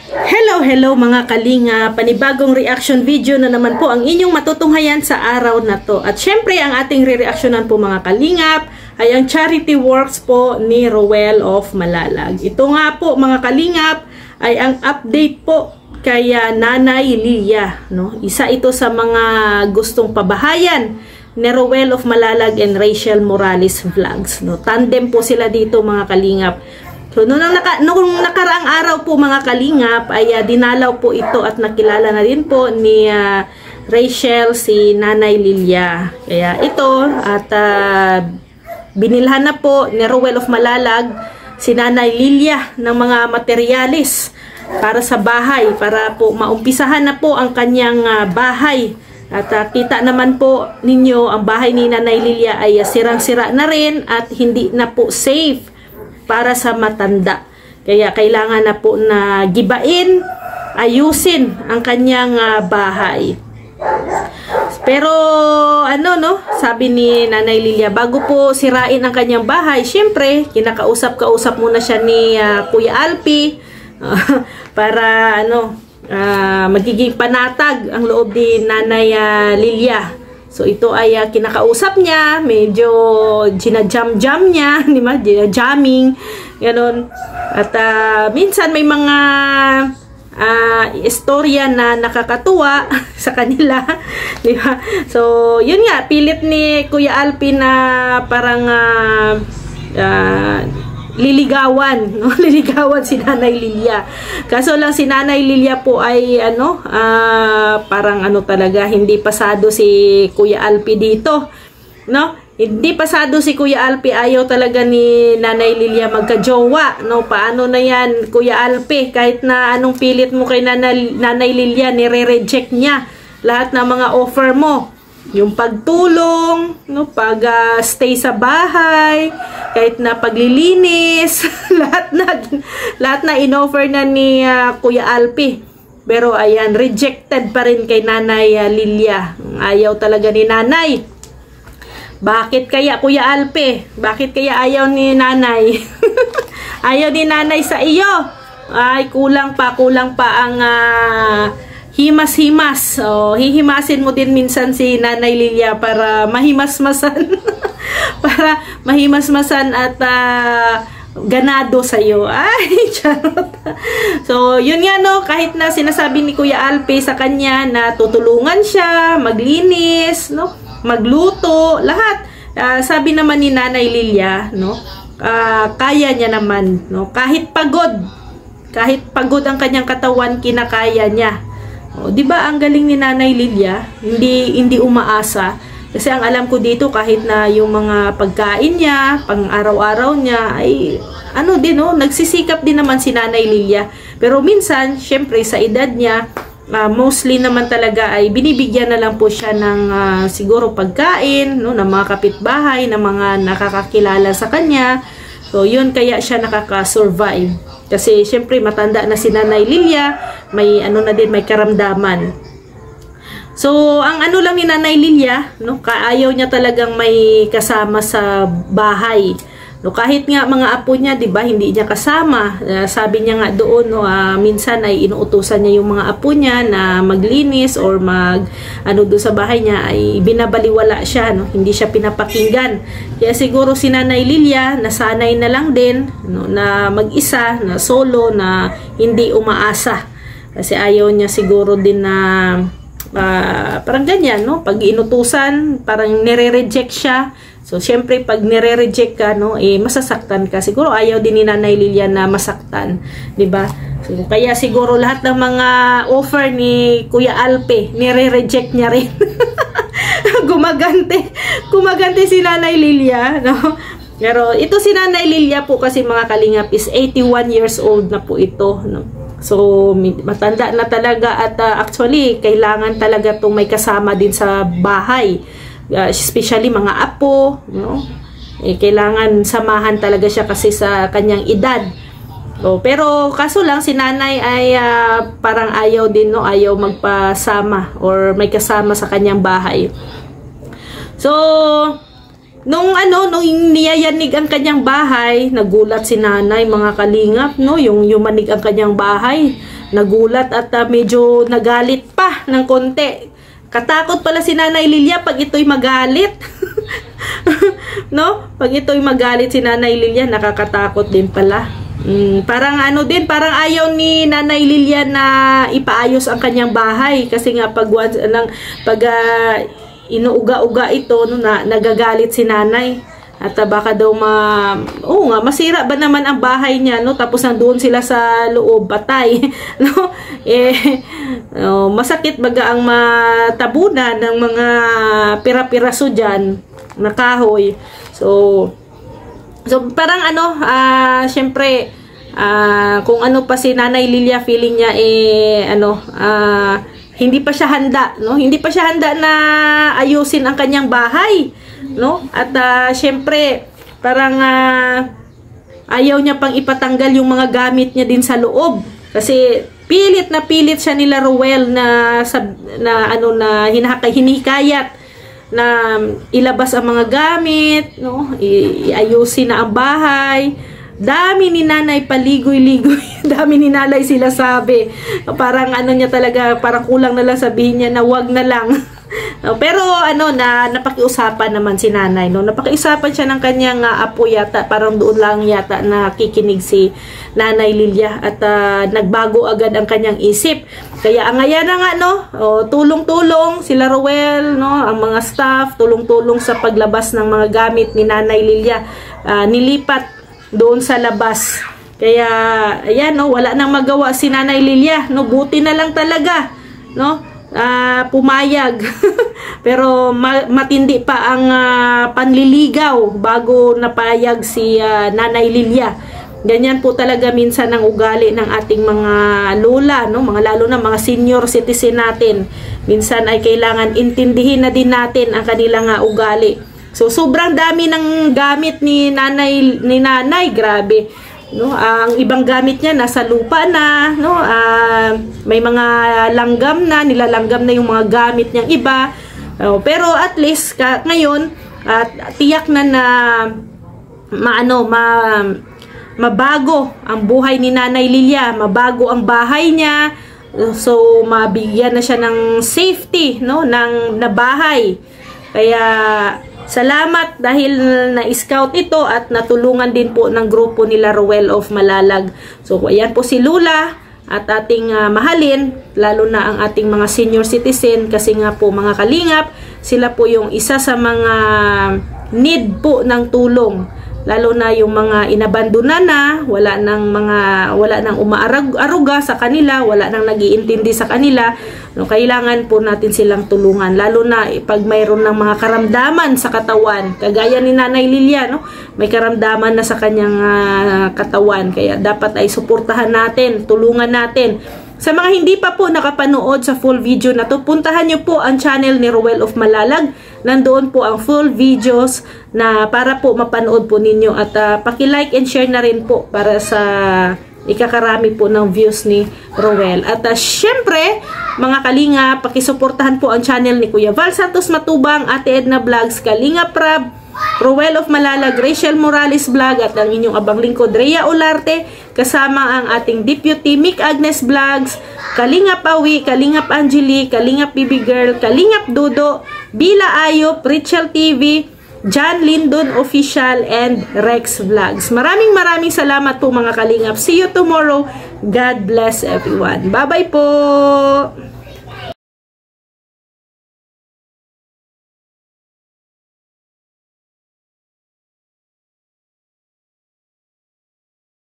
Hello mga kalinga, panibagong reaction video na naman po ang inyong matutunghayan sa araw na to. At syempre ang ating re-reactionan po mga kalingap ay ang charity works po ni Roel of Malalag. Ito nga po mga kalingap ay ang update po kay Nanay Lilia, no? Isa ito sa mga gustong pabahayan ni Roel of Malalag and Rachel Morales Vlogs, no? Tandem po sila dito mga kalingap. So, nung nakaraang araw po mga kalingap ay dinalaw po ito at nakilala na din po ni Rachel si Nanay Lilia. Kaya ito at binilhan na po ni Roel of Malalag si Nanay Lilia ng mga materyales para sa bahay, para po maumpisahan na po ang kanyang bahay. At kita naman po ninyo ang bahay ni Nanay Lilia ay sirang-sira na rin at hindi na po safe para sa matanda. Kaya kailangan na po na gibain, ayusin ang kanyang bahay. Pero ano no, sabi ni Nanay Lilia, bago po sirain ang kanyang bahay, syempre kinakausap-kausap muna siya ni Kuya Alpi para ano, magiging panatag ang loob ni Nanay Lilia. So ito ay kinakausap niya, medyo ginajam-jam niya, di ba? Jamming, gano'n. At minsan may mga istorya na nakakatuwa sa kanila, di ba? So yun nga, pilit ni Kuya Alpi na parang liligawan, no? Liligawan si Nanay Lilia. Kaso lang si Nanay Lilia po ay ano, parang ano talaga, hindi pasado si Kuya Alpi dito, no? Hindi pasado si Kuya Alpi, ayaw talaga ni Nanay Lilia magka-jowa, no? Paano na yan, Kuya Alpi? Kahit na anong pilit mo kay Nanay Lilia, nire-reject niya lahat ng mga offer mo. Yung pagtulong, no, pag stay sa bahay, kahit na paglilinis, lahat na inoffer na ni Kuya Alpi. Pero ayan, rejected pa rin kay Nanay Lilia. Ayaw talaga ni Nanay. Bakit kaya Kuya Alpi? Bakit kaya ayaw ni Nanay? Ayaw ni Nanay sa iyo. Ay, kulang pa ang himas-himas. So, hihimasin mo din minsan si Nanay Lilia para mahimas-masan. Para mahimas-masan at ganado sa'yo. Ay, charot. So, yun nga no, kahit na sinasabi ni Kuya Alpi sa kanya na tutulungan siya, maglinis, no, magluto, lahat. Sabi naman ni Nanay Lilia, no, kaya niya naman, no, kahit pagod ang kanyang katawan, kinakaya niya. O, di ba ang galing ni Nanay Lilia? Hindi umaasa. Kasi ang alam ko dito, kahit na yung mga pagkain niya, pang araw-araw niya, ay ano din, no? Nagsisikap din naman si Nanay Lilia. Pero minsan, syempre sa edad niya, mostly naman talaga ay binibigyan na lang po siya ng siguro pagkain, no? Ng mga kapitbahay, ng mga nakakakilala sa kanya. So, yun kaya siya nakaka-survive. Kasi syempre matanda na si Nanay Lilia, may ano na din, may karamdaman. So, ang ano lang ni Nanay Lilia, no, kaayaw niya talagang may kasama sa bahay. No, kahit nga mga apo niya, 'di ba, hindi niya kasama. Sabi niya nga doon, no, minsan ay inuutusan niya yung mga apo niya na maglinis or ano doon sa bahay niya, ay binabaliwala siya, no, hindi siya pinapakinggan. Kaya siguro si Nanay Lilia nasanay na lang din, no, na mag-isa, na solo, na hindi umaasa. Kasi ayaw niya siguro din na parang ganyan, no, pag inutusan, parang nire-reject siya. So, syempre, pag nire-reject ka, no, masasaktan ka. Siguro, ayaw din ni Nanay Lilia na masaktan. Diba? So, kaya siguro, lahat ng mga offer ni Kuya Alpi, nire-reject niya rin. Gumagante si Nanay Lilia, no? Pero, ito si Nanay Lilia po kasi mga kalingap is 81 years old na po ito, no? So, matanda na talaga at actually, kailangan talaga itong may kasama din sa bahay. Especially mga apo, no? Kailangan samahan talaga siya kasi sa kanyang edad. So, pero kaso lang si Nanay ay parang ayaw din, no? Ayaw magpasama or may kasama sa kanyang bahay. So, nung niyayanig ang kanyang bahay, nagulat si Nanay, mga kalingap, no? Yung yumanig ang kanyang bahay. nagulat at medyo nagalit pa ng konti. Katakot pala si Nanay Lilia pag ito'y magalit. No? Pag ito'y magalit si Nanay Lilia, nakakatakot din pala. Parang ano din, parang ayaw ni Nanay Lilia na ipaayos ang kanyang bahay. Kasi nga pag inuuga-uga ito, no, nagagalit si Nanay. At baka daw masira ba naman ang bahay niya, no? Tapos nandoon sila sa loob, patay, no? Masakit baga ang matabunan ng mga pira-piraso diyan na kahoy. So parang syempre kung ano pa si Nanay Lilia, feeling niya hindi pa siya handa, no? Hindi pa siya handa na ayusin ang kanyang bahay, no? At syempre parang ayaw niya pang ipatanggal yung mga gamit niya din sa loob. Kasi pilit siya nila Ruel na hinikayat na ilabas ang mga gamit, no? Iayusin na ang bahay. Dami ni Nanay paligoy-ligoy. Dami ni Nanay sila sabi. Parang niya talaga, parang kulang na lang sabihin niya na wag na lang. Pero napakiusapan naman si Nanay, no? Napakiusapan siya ng kanyang apo yata, parang doon lang yata nakikinig si Nanay Lilia at nagbago agad ang kanyang isip. Kaya ang ngayon na nga, no, tulong-tulong sila Ruel, no, ang mga staff, tulong-tulong sa paglabas ng mga gamit ni Nanay Lilia, nilipat doon sa labas. Kaya ayan, no, wala nang magawa si Nanay Lilia, no, buti na lang talaga, no, pumayag. Pero matindi pa ang panliligaw bago napayag si Nanay Lilia. Ganyan po talaga minsan ang ugali ng ating mga lola, no? Lalo na mga senior citizen natin. Minsan ay kailangan intindihin na din natin ang kanilang ugali. So sobrang dami ng gamit ni Nanay, grabe. No, ang ibang gamit niya nasa lupa na, no, may mga langgam na, nilalanggam na yung mga gamit niyang iba. Pero at least ngayon tiyak na mabago ang buhay ni Nanay Lilia, mabago ang bahay niya. So mabigyan na siya ng safety, no, na bahay. Kaya salamat dahil na-scout ito at natulungan din po ng grupo nila Ruel of Malalag. So ayan po si Lula at ating mahalin, lalo na ang ating mga senior citizen, kasi nga po mga kalingap, sila po yung isa sa mga need po ng tulong. Lalo na yung mga inabandona na, wala nang umaaruga sa kanila, wala nang nag-iintindi sa kanila. No, kailangan po natin silang tulungan. Lalo na pag mayroon ng mga karamdaman sa katawan. Kagaya ni Nanay Lilia, no? May karamdaman na sa kanyang katawan. Kaya dapat ay suportahan natin, tulungan natin. Sa mga hindi pa po nakapanood sa full video na to, puntahan nyo po ang channel ni Ruel of Malalag. Nandoon po ang full videos na para po mapanood po ninyo. At paki-like and share na rin po para sa ikakarami po ng views ni Ruel. At syempre, mga kalinga, pakisuportahan po ang channel ni Kuya Val Santos Matubang, Ate Edna Vlogs, Kalinga Prab, Ruel of Malalag, Rachel Morales Vlog, at ang inyong abang lingkod Rhea Olarte, kasama ang ating Deputy Mick Agnes Vlogs, Kalingap Awi, Kalingap Angeli, Kalingap Bibi Girl, Kalingap Dodo, Bila Ayop, Richel TV, John Lindon Official, and Rex Vlogs. Maraming salamat po mga kalingap. See you tomorrow. God bless everyone. Bye-bye po!